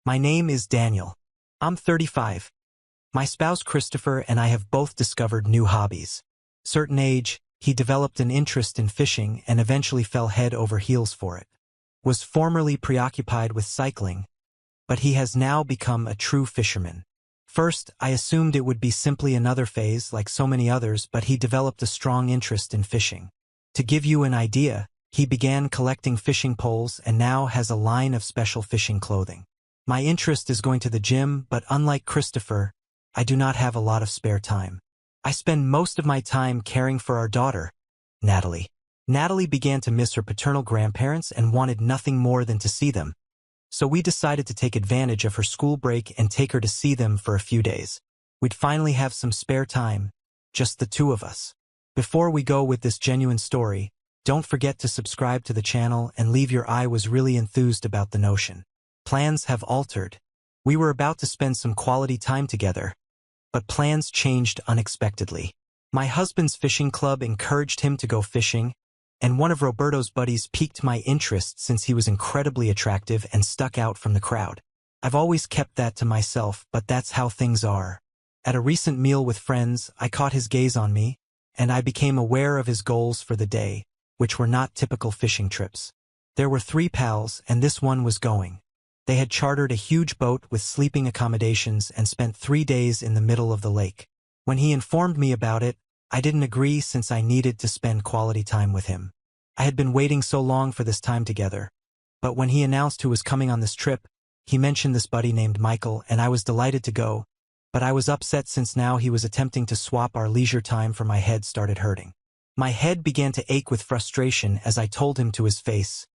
My name is Daniel. I'm 35. My spouse Christopher and I have both discovered new hobbies. Certain age, he developed an interest in fishing and eventually fell head over heels for it. Was formerly preoccupied with cycling, but he has now become a true fisherman. First, I assumed it would be simply another phase like so many others, but he developed a strong interest in fishing. To give you an idea, he began collecting fishing poles and now has a line of special fishing clothing. My interest is going to the gym, but unlike Christopher, I do not have a lot of spare time. I spend most of my time caring for our daughter, Natalie. Natalie began to miss her paternal grandparents and wanted nothing more than to see them. So we decided to take advantage of her school break and take her to see them for a few days. We'd finally have some spare time, just the two of us. Before we go with this genuine story, don't forget to subscribe to the channel and leave your I was really enthused about the notion. Plans have altered. We were about to spend some quality time together, but plans changed unexpectedly. My husband's fishing club encouraged him to go fishing, and one of Roberto's buddies piqued my interest since he was incredibly attractive and stuck out from the crowd. I've always kept that to myself, but that's how things are. At a recent meal with friends, I caught his gaze on me, and I became aware of his goals for the day, which were not typical fishing trips. There were 3 pals, and this one was going. They had chartered a huge boat with sleeping accommodations and spent 3 days in the middle of the lake. When he informed me about it, I didn't agree since I needed to spend quality time with him. I had been waiting so long for this time together, but when he announced who was coming on this trip, he mentioned this buddy named Michael, and I was delighted to go, but I was upset since now he was attempting to swap our leisure time for my head started hurting. My head began to ache with frustration as I told him to his face,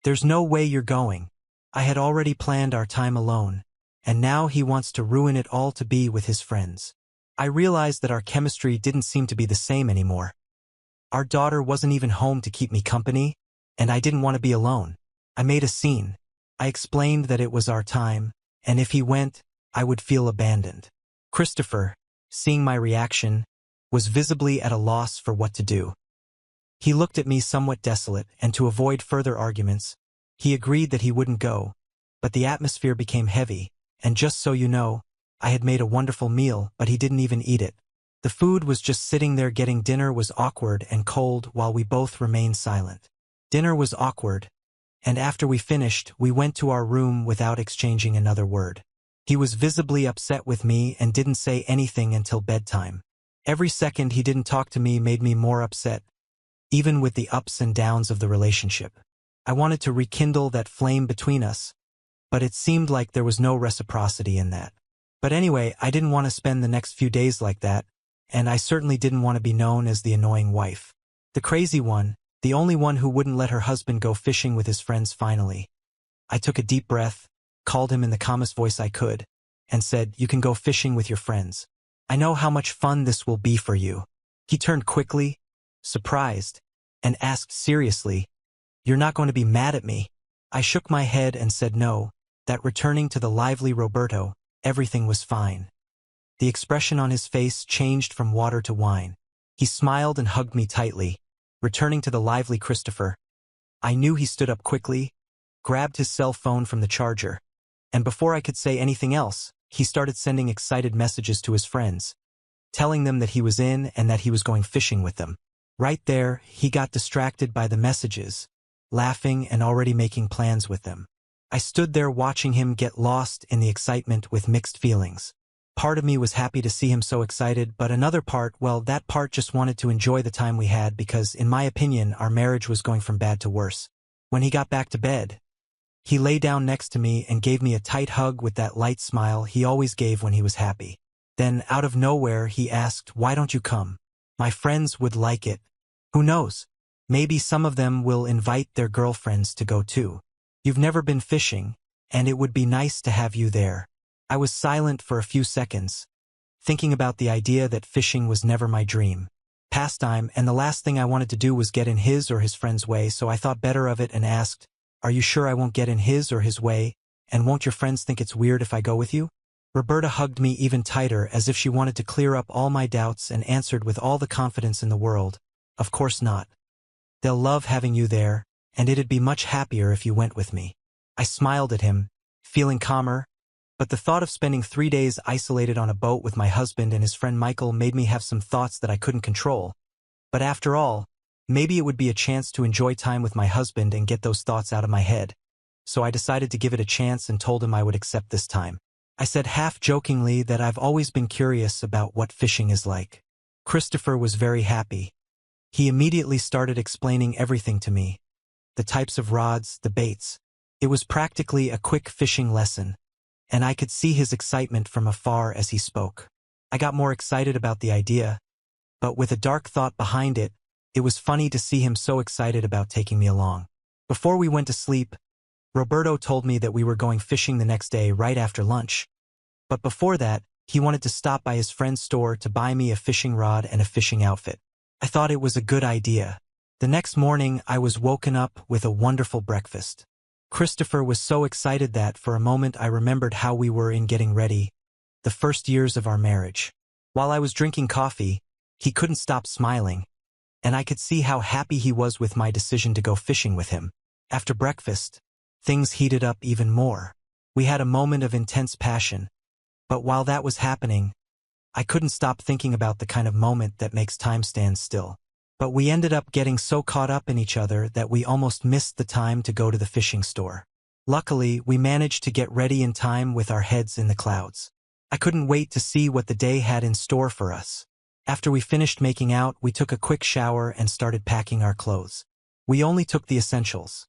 "There's no way you're going. I had already planned our time alone, and now he wants to ruin it all to be with his friends." I realized that our chemistry didn't seem to be the same anymore. Our daughter wasn't even home to keep me company, and I didn't want to be alone. I made a scene. I explained that it was our time, and if he went, I would feel abandoned. Christopher, seeing my reaction, was visibly at a loss for what to do. He looked at me somewhat desolate, and to avoid further arguments, he agreed that he wouldn't go, but the atmosphere became heavy, and just so you know, I had made a wonderful meal, but he didn't even eat it. The food was just sitting there. Getting dinner was awkward and cold while we both remained silent. Dinner was awkward, and after we finished, we went to our room without exchanging another word. He was visibly upset with me and didn't say anything until bedtime. Every second he didn't talk to me made me more upset, even with the ups and downs of the relationship. I wanted to rekindle that flame between us, but it seemed like there was no reciprocity in that. But anyway, I didn't want to spend the next few days like that, and I certainly didn't want to be known as the annoying wife. The crazy one, the only one who wouldn't let her husband go fishing with his friends finally. I took a deep breath, called him in the calmest voice I could, and said, "You can go fishing with your friends. I know how much fun this will be for you." He turned quickly, surprised, and asked seriously, "You're not going to be mad at me?" I shook my head and said no, that returning to the lively Roberto, everything was fine. The expression on his face changed from water to wine. He smiled and hugged me tightly. Returning to the lively Christopher, I knew he stood up quickly, grabbed his cell phone from the charger, and before I could say anything else, he started sending excited messages to his friends, telling them that he was in and that he was going fishing with them. Right there, he got distracted by the messages, laughing and already making plans with them. I stood there watching him get lost in the excitement with mixed feelings. Part of me was happy to see him so excited, but another part, well, that part just wanted to enjoy the time we had because, in my opinion, our marriage was going from bad to worse. When he got back to bed, he lay down next to me and gave me a tight hug with that light smile he always gave when he was happy. Then, out of nowhere, he asked, "Why don't you come? My friends would like it. Who knows? Maybe some of them will invite their girlfriends to go too. You've never been fishing, and it would be nice to have you there." I was silent for a few seconds, thinking about the idea that fishing was never my dream pastime, and the last thing I wanted to do was get in his or his friend's way, so I thought better of it and asked, "Are you sure I won't get in his or his way, and won't your friends think it's weird if I go with you?" Roberta hugged me even tighter as if she wanted to clear up all my doubts and answered with all the confidence in the world, "Of course not. They'll love having you there, and it'd be much happier if you went with me." I smiled at him, feeling calmer, but the thought of spending 3 days isolated on a boat with my husband and his friend Michael made me have some thoughts that I couldn't control. But after all, maybe it would be a chance to enjoy time with my husband and get those thoughts out of my head. So I decided to give it a chance and told him I would accept this time. I said half-jokingly that I've always been curious about what fishing is like. Christopher was very happy. He immediately started explaining everything to me. The types of rods, the baits. It was practically a quick fishing lesson, and I could see his excitement from afar as he spoke. I got more excited about the idea, but with a dark thought behind it, it was funny to see him so excited about taking me along. Before we went to sleep, Roberto told me that we were going fishing the next day right after lunch. But before that, he wanted to stop by his friend's store to buy me a fishing rod and a fishing outfit. I thought it was a good idea. The next morning, I was woken up with a wonderful breakfast. Christopher was so excited that, for a moment, I remembered how we were in getting ready, the first years of our marriage. While I was drinking coffee, he couldn't stop smiling, and I could see how happy he was with my decision to go fishing with him. After breakfast, things heated up even more. We had a moment of intense passion, but while that was happening, I couldn't stop thinking about the kind of moment that makes time stand still. But we ended up getting so caught up in each other that we almost missed the time to go to the fishing store. Luckily, we managed to get ready in time with our heads in the clouds. I couldn't wait to see what the day had in store for us. After we finished making out, we took a quick shower and started packing our clothes. We only took the essentials: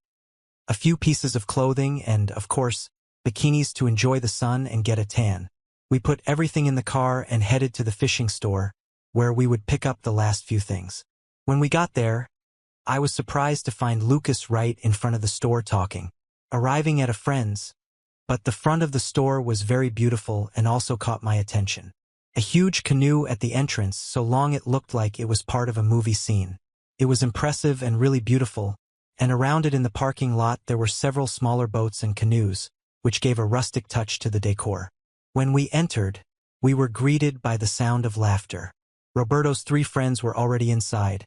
a few pieces of clothing and, of course, bikinis to enjoy the sun and get a tan. We put everything in the car and headed to the fishing store, where we would pick up the last few things. When we got there, I was surprised to find Lucas right in front of the store talking. Arriving at a friend's, but the front of the store was very beautiful and also caught my attention. A huge canoe at the entrance, so long it looked like it was part of a movie scene. It was impressive and really beautiful, and around it in the parking lot there were several smaller boats and canoes, which gave a rustic touch to the decor. When we entered, we were greeted by the sound of laughter. Roberto's 3 friends were already inside,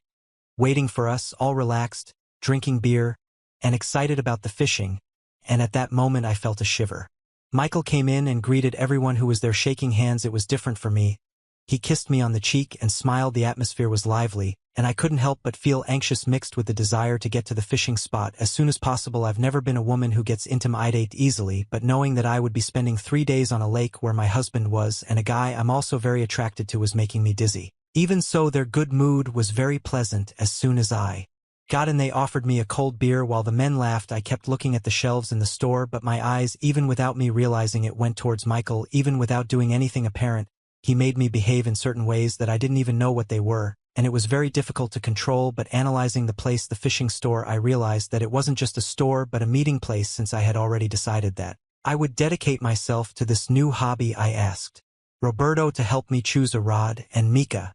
waiting for us, all relaxed, drinking beer, and excited about the fishing, and at that moment I felt a shiver. Michael came in and greeted everyone who was there, shaking hands. It was different for me. He kissed me on the cheek and smiled. The atmosphere was lively, and I couldn't help but feel anxious mixed with the desire to get to the fishing spot as soon as possible. I've never been a woman who gets intimidated easily, but knowing that I would be spending 3 days on a lake where my husband was and a guy I'm also very attracted to was making me dizzy. Even so, their good mood was very pleasant as soon as I got in. They offered me a cold beer while the men laughed. I kept looking at the shelves in the store, but my eyes, even without me realizing it, went towards Michael. Even without doing anything apparent, he made me behave in certain ways that I didn't even know what they were, and it was very difficult to control. But analyzing the place, the fishing store, I realized that it wasn't just a store but a meeting place, since I had already decided that I would dedicate myself to this new hobby. I asked Roberto to help me choose a rod, and Mika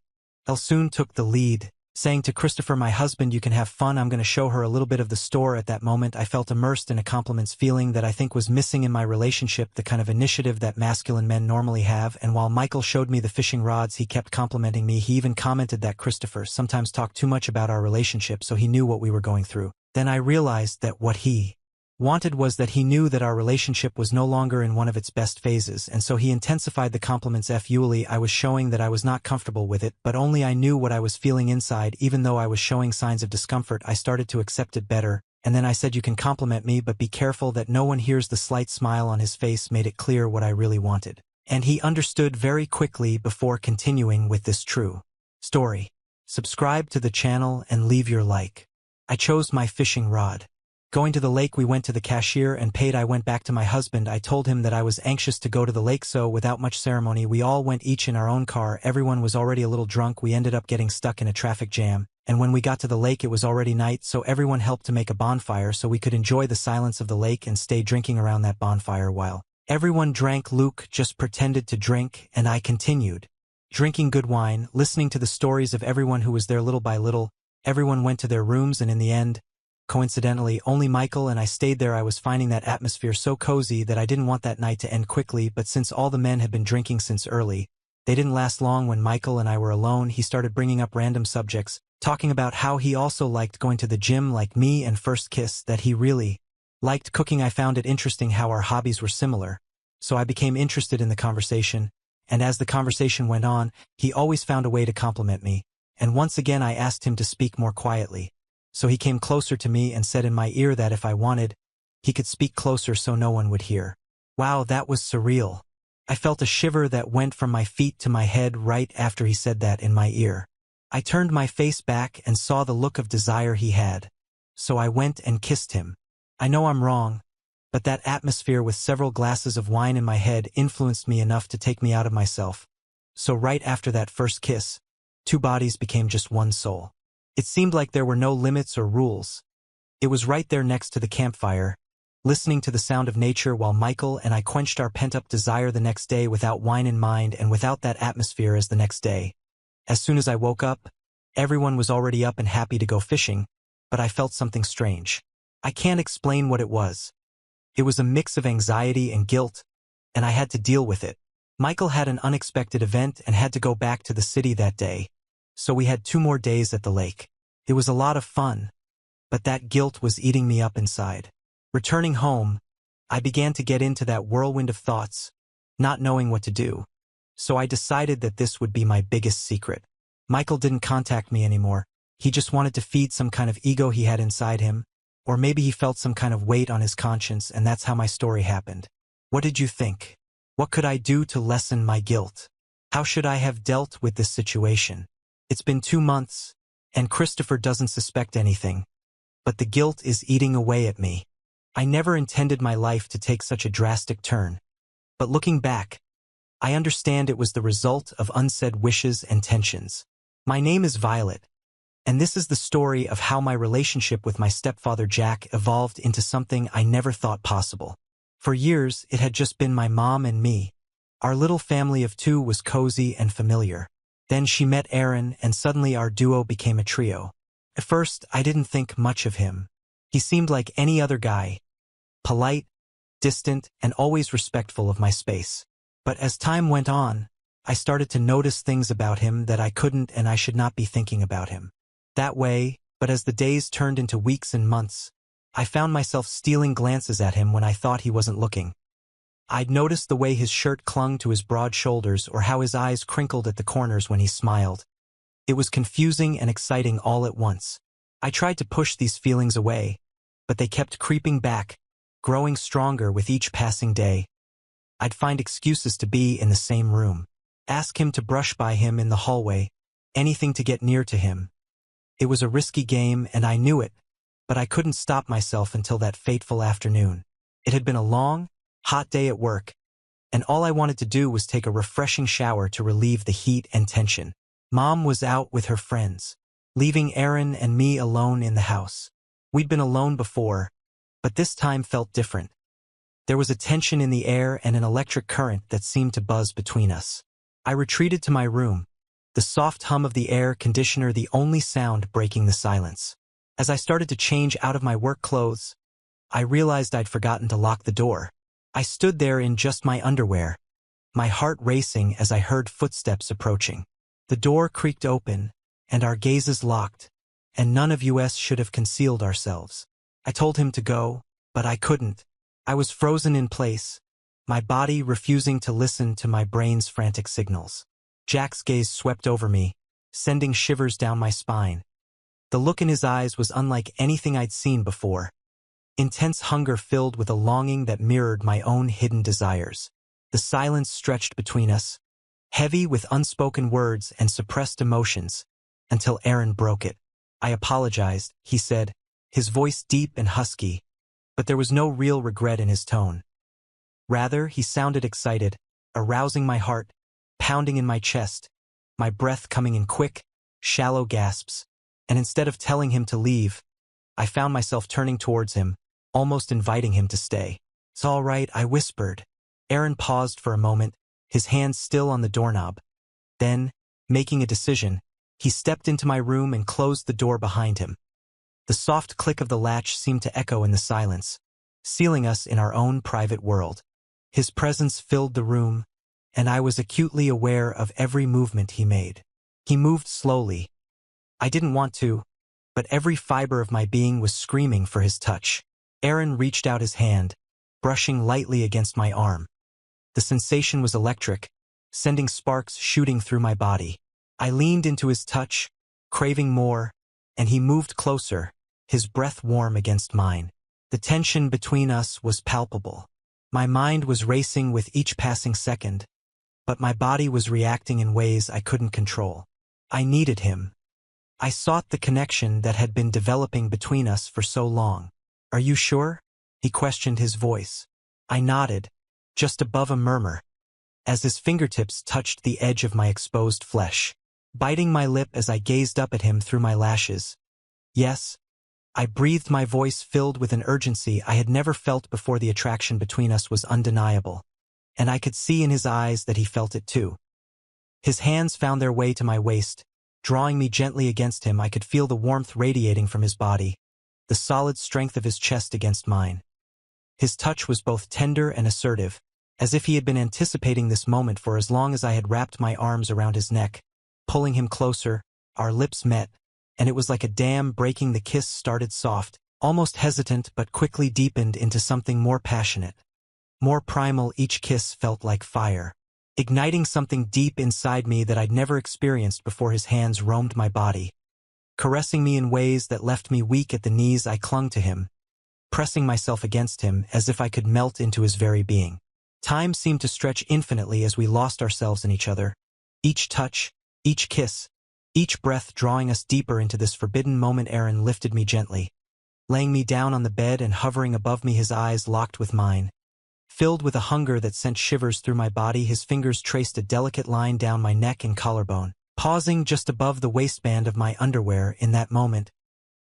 soon took the lead, saying to Christopher, my husband, you can have fun, I'm going to show her a little bit of the store. At that moment I felt immersed in a compliments feeling that I think was missing in my relationship, the kind of initiative that masculine men normally have. And while Michael showed me the fishing rods, he kept complimenting me. He even commented that Christopher sometimes talked too much about our relationship, so he knew what we were going through. Then I realized that what he wanted was that he knew that our relationship was no longer in one of its best phases, and so he intensified the compliments. Fully, I was showing that I was not comfortable with it, but only I knew what I was feeling inside. Even though I was showing signs of discomfort, I started to accept it better, and then I said, you can compliment me, but be careful that no one hears. The slight smile on his face made it clear what I really wanted, and he understood very quickly. Before continuing with this true story, subscribe to the channel and leave your like. I chose my fishing rod. Going to the lake, we went to the cashier and paid. I went back to my husband. I told him that I was anxious to go to the lake, so without much ceremony we all went each in our own car. Everyone was already a little drunk. We ended up getting stuck in a traffic jam, and when we got to the lake it was already night, so everyone helped to make a bonfire so we could enjoy the silence of the lake and stay drinking around that bonfire. While everyone drank, Luke just pretended to drink, and I continued drinking good wine, listening to the stories of everyone who was there. Little by little, everyone went to their rooms, and in the end, coincidentally, only Michael and I stayed there. I was finding that atmosphere so cozy that I didn't want that night to end quickly, but since all the men had been drinking since early, they didn't last long. When Michael and I were alone, he started bringing up random subjects, talking about how he also liked going to the gym like me and first kiss, that he really Liked cooking. I found it interesting how our hobbies were similar, so I became interested in the conversation, and as the conversation went on, he always found a way to compliment me, and once again I asked him to speak more quietly. So he came closer to me and said in my ear that if I wanted, he could speak closer so no one would hear. Wow, that was surreal. I felt a shiver that went from my feet to my head right after he said that in my ear. I turned my face back and saw the look of desire he had, so I went and kissed him. I know I'm wrong, but that atmosphere with several glasses of wine in my head influenced me enough to take me out of myself. So right after that first kiss, two bodies became just one soul. It seemed like there were no limits or rules. It was right there next to the campfire, listening to the sound of nature while Michael and I quenched our pent-up desire the next day without wine in mind and without that atmosphere as the next day. As soon as I woke up, everyone was already up and happy to go fishing, but I felt something strange. I can't explain what it was. It was a mix of anxiety and guilt, and I had to deal with it. Michael had an unexpected event and had to go back to the city that day, so we had 2 more days at the lake. It was a lot of fun, but that guilt was eating me up inside. Returning home, I began to get into that whirlwind of thoughts, not knowing what to do. So I decided that this would be my biggest secret. Michael didn't contact me anymore. He just wanted to feed some kind of ego he had inside him, or maybe he felt some kind of weight on his conscience, and that's how my story happened. What did you think? What could I do to lessen my guilt? How should I have dealt with this situation? It's been 2 months, and Christopher doesn't suspect anything. But the guilt is eating away at me. I never intended my life to take such a drastic turn. But looking back, I understand it was the result of unsaid wishes and tensions. My name is Violet, and this is the story of how my relationship with my stepfather Jack evolved into something I never thought possible. For years, it had just been my mom and me. Our little family of 2 was cozy and familiar. Then she met Aaron, and suddenly our duo became a trio. At first, I didn't think much of him. He seemed like any other guy, polite, distant, and always respectful of my space. But as time went on, I started to notice things about him that I couldn't and I should not be thinking about him that way, but as the days turned into weeks and months, I found myself stealing glances at him when I thought he wasn't looking. I'd noticed the way his shirt clung to his broad shoulders or how his eyes crinkled at the corners when he smiled. It was confusing and exciting all at once. I tried to push these feelings away, but they kept creeping back, growing stronger with each passing day. I'd find excuses to be in the same room, ask him to brush by him in the hallway, anything to get near to him. It was a risky game and I knew it, but I couldn't stop myself until that fateful afternoon. It had been a long, hot day at work, and all I wanted to do was take a refreshing shower to relieve the heat and tension. Mom was out with her friends, leaving Aaron and me alone in the house. We'd been alone before, but this time felt different. There was a tension in the air and an electric current that seemed to buzz between us. I retreated to my room, the soft hum of the air conditioner the only sound breaking the silence. As I started to change out of my work clothes, I realized I'd forgotten to lock the door. I stood there in just my underwear, my heart racing as I heard footsteps approaching. The door creaked open, and our gazes locked, and none of us should have concealed ourselves. I told him to go, but I couldn't. I was frozen in place, my body refusing to listen to my brain's frantic signals. Jack's gaze swept over me, sending shivers down my spine. The look in his eyes was unlike anything I'd seen before. Intense hunger filled with a longing that mirrored my own hidden desires. The silence stretched between us, heavy with unspoken words and suppressed emotions, until Aaron broke it. I apologized, he said, his voice deep and husky, but there was no real regret in his tone. Rather, he sounded excited, arousing my heart, pounding in my chest, my breath coming in quick, shallow gasps, and instead of telling him to leave, I found myself turning towards him, almost inviting him to stay. "It's all right," I whispered. Aaron paused for a moment, his hands still on the doorknob. Then, making a decision, he stepped into my room and closed the door behind him. The soft click of the latch seemed to echo in the silence, sealing us in our own private world. His presence filled the room, and I was acutely aware of every movement he made. He moved slowly. I didn't want to, but every fiber of my being was screaming for his touch. Aaron reached out his hand, brushing lightly against my arm. The sensation was electric, sending sparks shooting through my body. I leaned into his touch, craving more, and he moved closer, his breath warm against mine. The tension between us was palpable. My mind was racing with each passing second, but my body was reacting in ways I couldn't control. I needed him. I sought the connection that had been developing between us for so long. "Are you sure?" he questioned, his voice. I nodded, just above a murmur, as his fingertips touched the edge of my exposed flesh, biting my lip as I gazed up at him through my lashes. "Yes," I breathed, my voice filled with an urgency I had never felt before. The attraction between us was undeniable, and I could see in his eyes that he felt it too. His hands found their way to my waist, drawing me gently against him. I could feel the warmth radiating from his body, the solid strength of his chest against mine. His touch was both tender and assertive, as if he had been anticipating this moment for as long as I had. Wrapped my arms around his neck, pulling him closer. Our lips met, and it was like a dam breaking. The kiss started soft, almost hesitant, but quickly deepened into something more passionate, more primal. Each kiss felt like fire, igniting something deep inside me that I'd never experienced before. His hands roamed my body, caressing me in ways that left me weak at the knees. I clung to him, pressing myself against him as if I could melt into his very being. Time seemed to stretch infinitely as we lost ourselves in each other. Each touch, each kiss, each breath drawing us deeper into this forbidden moment. Aaron lifted me gently, laying me down on the bed and hovering above me, his eyes locked with mine. Filled with a hunger that sent shivers through my body, his fingers traced a delicate line down my neck and collarbone, pausing just above the waistband of my underwear. In that moment,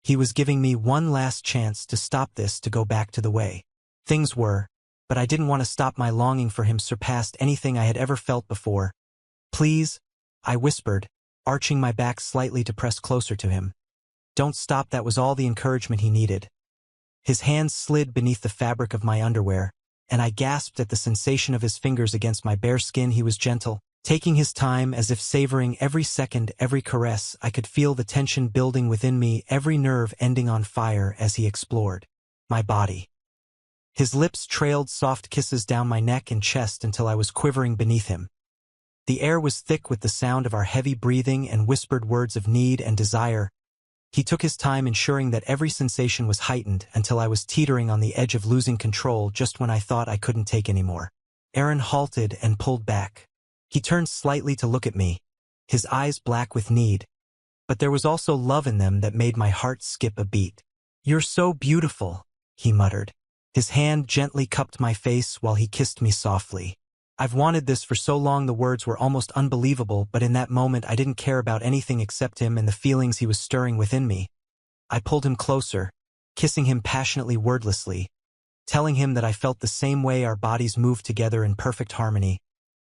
he was giving me one last chance to stop this, to go back to the way things were, but I didn't want to stop. My longing for him surpassed anything I had ever felt before. "Please," I whispered, arching my back slightly to press closer to him. "Don't stop." That was all the encouragement he needed. His hands slid beneath the fabric of my underwear, and I gasped at the sensation of his fingers against my bare skin. He was gentle, taking his time, as if savoring every second, every caress. I could feel the tension building within me, every nerve ending on fire as he explored my body. His lips trailed soft kisses down my neck and chest until I was quivering beneath him. The air was thick with the sound of our heavy breathing and whispered words of need and desire. He took his time, ensuring that every sensation was heightened, until I was teetering on the edge of losing control. Just when I thought I couldn't take anymore, Aaron halted and pulled back. He turned slightly to look at me, his eyes black with need, but there was also love in them that made my heart skip a beat. "You're so beautiful," he muttered. His hand gently cupped my face while he kissed me softly. "I've wanted this for so long." The words were almost unbelievable, but in that moment I didn't care about anything except him and the feelings he was stirring within me. I pulled him closer, kissing him passionately, wordlessly, telling him that I felt the same way. Our bodies moved together in perfect harmony,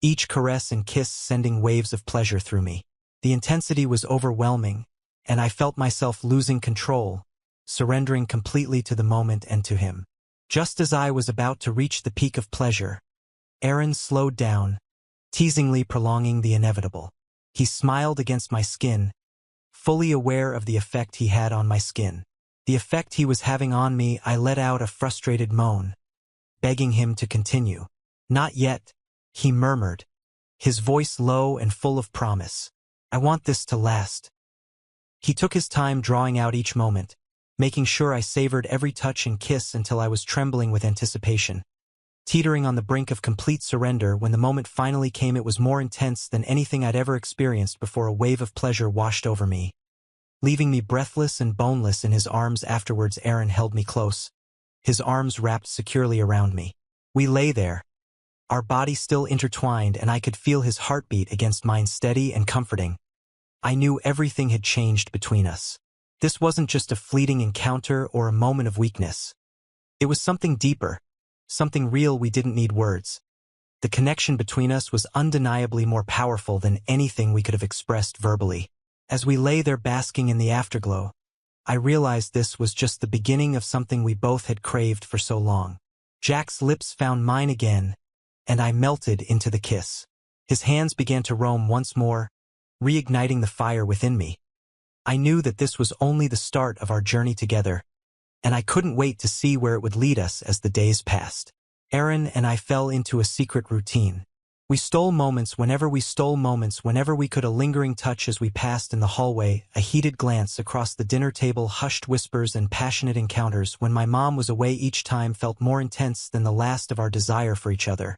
each caress and kiss sending waves of pleasure through me. The intensity was overwhelming, and I felt myself losing control, surrendering completely to the moment and to him. Just as I was about to reach the peak of pleasure, Aaron slowed down, teasingly prolonging the inevitable. He smiled against my skin, fully aware of the effect he had on my skin, the effect he was having on me. I let out a frustrated moan, begging him to continue. "Not yet," he murmured, his voice low and full of promise. "I want this to last." He took his time, drawing out each moment, making sure I savored every touch and kiss until I was trembling with anticipation, teetering on the brink of complete surrender. When the moment finally came, it was more intense than anything I'd ever experienced before. A wave of pleasure washed over me, leaving me breathless and boneless in his arms. Afterwards, Aaron held me close, his arms wrapped securely around me. We lay there, our bodies still intertwined, and I could feel his heartbeat against mine, steady and comforting. I knew everything had changed between us. This wasn't just a fleeting encounter or a moment of weakness. It was something deeper, something real. We didn't need words. The connection between us was undeniably more powerful than anything we could have expressed verbally. As we lay there basking in the afterglow, I realized this was just the beginning of something we both had craved for so long. Jack's lips found mine again, and I melted into the kiss. His hands began to roam once more, reigniting the fire within me. I knew that this was only the start of our journey together. and I couldn't wait to see where it would lead us as the days passed. Erin and I fell into a secret routine. We stole moments whenever we could, a lingering touch as we passed in the hallway, a heated glance across the dinner table, hushed whispers and passionate encounters when my mom was away. Each time felt more intense than the last of our desire for each other.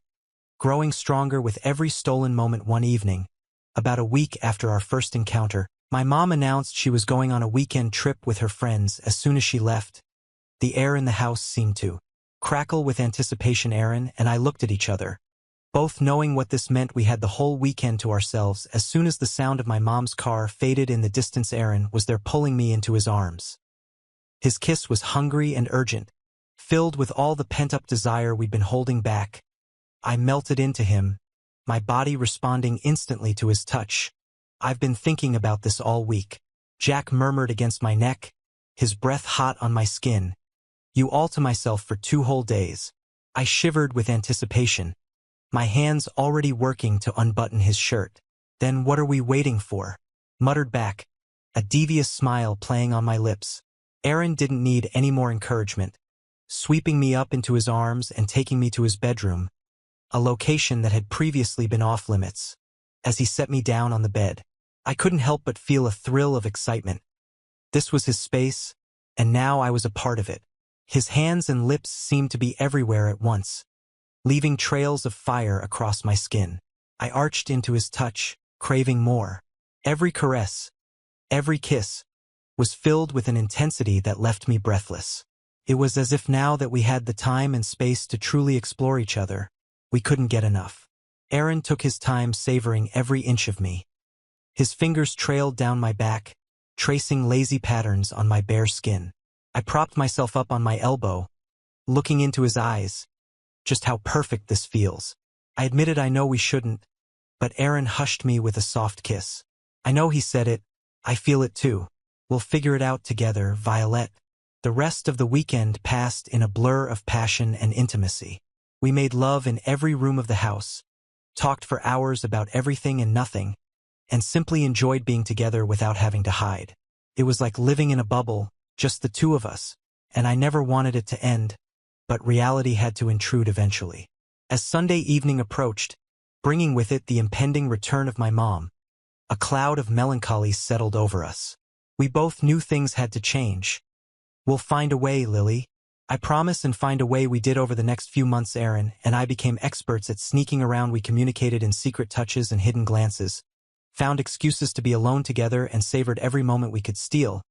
Growing stronger with every stolen moment. One evening, about a week after our first encounter, my mom announced she was going on a weekend trip with her friends. As soon as she left, the air in the house seemed to crackle with anticipation. Erin and I looked at each other, both knowing what this meant. We had the whole weekend to ourselves. As soon as the sound of my mom's car faded in the distance, Erin was there, pulling me into his arms. His kiss was hungry and urgent, filled with all the pent-up desire we'd been holding back. I melted into him, my body responding instantly to his touch. "I've been thinking about this all week," Jack murmured against my neck, his breath hot on my skin. "You all to myself for 2 whole days." I shivered with anticipation, my hands already working to unbutton his shirt. "Then what are we waiting for?" muttered back, a devious smile playing on my lips. Erin didn't need any more encouragement, sweeping me up into his arms and taking me to his bedroom, a location that had previously been off-limits. As he set me down on the bed, I couldn't help but feel a thrill of excitement. This was his space, and now I was a part of it. His hands and lips seemed to be everywhere at once, leaving trails of fire across my skin. I arched into his touch, craving more. Every caress, every kiss, was filled with an intensity that left me breathless. It was as if now that we had the time and space to truly explore each other, we couldn't get enough. Erin took his time, savoring every inch of me. His fingers trailed down my back, tracing lazy patterns on my bare skin. I propped myself up on my elbow, looking into his eyes. "Just how perfect this feels." I admitted, "I know we shouldn't," but Erin hushed me with a soft kiss. "I know," he said it. "I feel it too. We'll figure it out together, Violet." The rest of the weekend passed in a blur of passion and intimacy. We made love in every room of the house, talked for hours about everything and nothing, and simply enjoyed being together without having to hide. It was like living in a bubble, just the two of us, and I never wanted it to end, but reality had to intrude eventually. As Sunday evening approached, bringing with it the impending return of my mom, a cloud of melancholy settled over us. We both knew things had to change. "We'll find a way, Lily. I promise." And find a way we did. Over the next few months, Erin and I became experts at sneaking around. We communicated in secret touches and hidden glances, found excuses to be alone together, and savored every moment we could steal.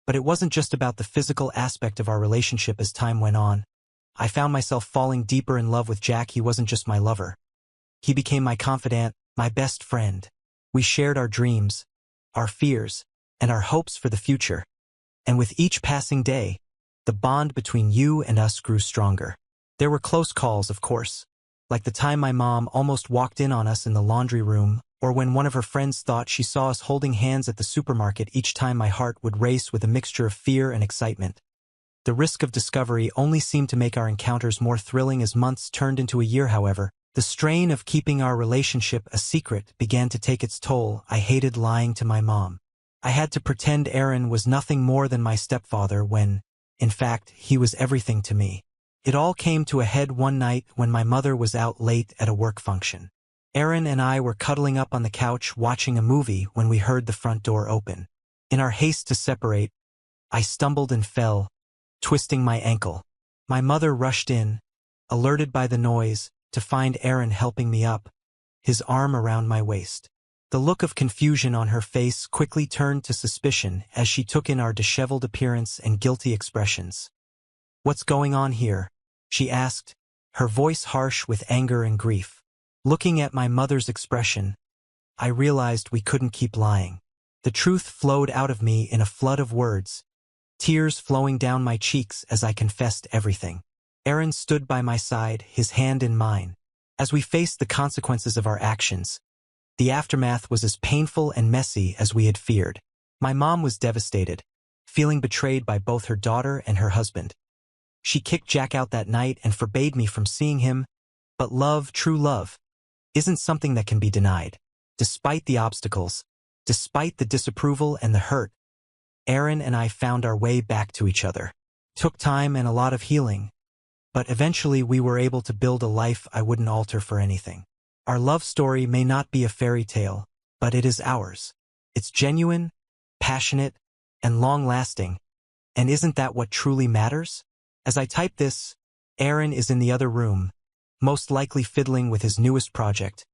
But it wasn't just about the physical aspect of our relationship. As time went on, I found myself falling deeper in love with Jack. He wasn't just my lover. He became my confidant, my best friend. We shared our dreams, our fears, and our hopes for the future. And with each passing day, the bond between you and us grew stronger. There were close calls, of course, like the time my mom almost walked in on us in the laundry room, or when one of her friends thought she saw us holding hands at the supermarket. Each time my heart would race with a mixture of fear and excitement. The risk of discovery only seemed to make our encounters more thrilling. As months turned into a year, however, the strain of keeping our relationship a secret began to take its toll. I hated lying to my mom. I had to pretend Erin was nothing more than my stepfather when, in fact, he was everything to me. It all came to a head one night when my mother was out late at a work function. Erin and I were cuddling up on the couch watching a movie when we heard the front door open. In our haste to separate, I stumbled and fell, twisting my ankle. My mother rushed in, alerted by the noise, to find Erin helping me up, his arm around my waist. The look of confusion on her face quickly turned to suspicion as she took in our disheveled appearance and guilty expressions. "What's going on here?" she asked, her voice harsh with anger and grief. Looking at my mother's expression, I realized we couldn't keep lying. The truth flowed out of me in a flood of words, tears flowing down my cheeks as I confessed everything. Erin stood by my side, his hand in mine. As we faced the consequences of our actions, the aftermath was as painful and messy as we had feared. My mom was devastated, feeling betrayed by both her daughter and her husband. She kicked Jack out that night and forbade me from seeing him, but love, true love, isn't something that can be denied. Despite the obstacles, despite the disapproval and the hurt, Erin and I found our way back to each other. Took time and a lot of healing, but eventually we were able to build a life I wouldn't alter for anything. Our love story may not be a fairy tale, but it is ours. It's genuine, passionate, and long-lasting. And isn't that what truly matters? As I type this, Aaron is in the other room, most likely fiddling with his newest project,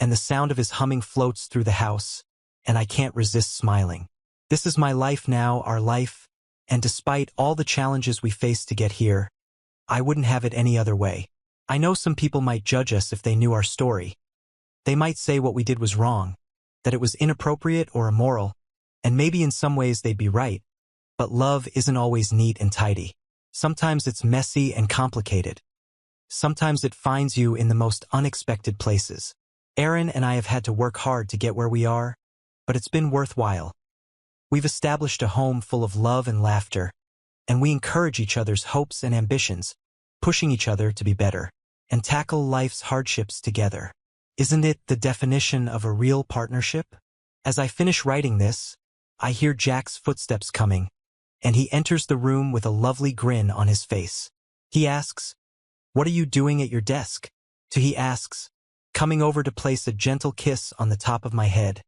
and the sound of his humming floats through the house, and I can't resist smiling. This is my life now, our life, and despite all the challenges we faced to get here, I wouldn't have it any other way. I know some people might judge us if they knew our story. They might say what we did was wrong, that it was inappropriate or immoral, and maybe in some ways they'd be right. But love isn't always neat and tidy. Sometimes it's messy and complicated. Sometimes it finds you in the most unexpected places. Aaron and I have had to work hard to get where we are, but it's been worthwhile. We've established a home full of love and laughter, and we encourage each other's hopes and ambitions, pushing each other to be better, and tackle life's hardships together. Isn't it the definition of a real partnership? As I finish writing this, I hear Jack's footsteps coming, and he enters the room with a lovely grin on his face. He asks, "What are you doing at your desk?" He asks, coming over to place a gentle kiss on the top of my head.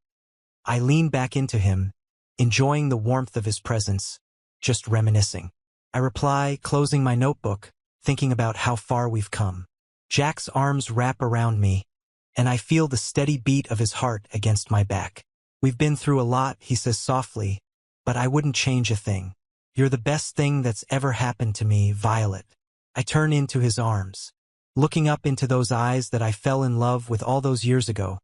I lean back into him, enjoying the warmth of his presence, just reminiscing. I reply, closing my notebook, thinking about how far we've come. Jack's arms wrap around me, and I feel the steady beat of his heart against my back. "We've been through a lot," he says softly, "but I wouldn't change a thing. You're the best thing that's ever happened to me, Violet." I turn into his arms, looking up into those eyes that I fell in love with all those years ago.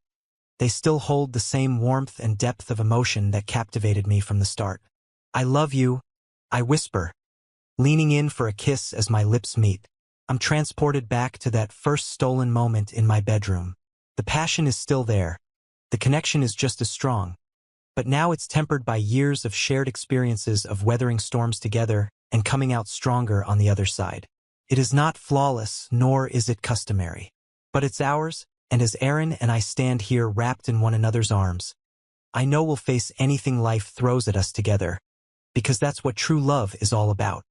They still hold the same warmth and depth of emotion that captivated me from the start. "I love you," I whisper, leaning in for a kiss as my lips meet. I'm transported back to that first stolen moment in my bedroom. The passion is still there. The connection is just as strong. But now it's tempered by years of shared experiences of weathering storms together and coming out stronger on the other side. It is not flawless, nor is it customary. But it's ours, and as Aaron and I stand here wrapped in one another's arms, I know we'll face anything life throws at us together, because that's what true love is all about.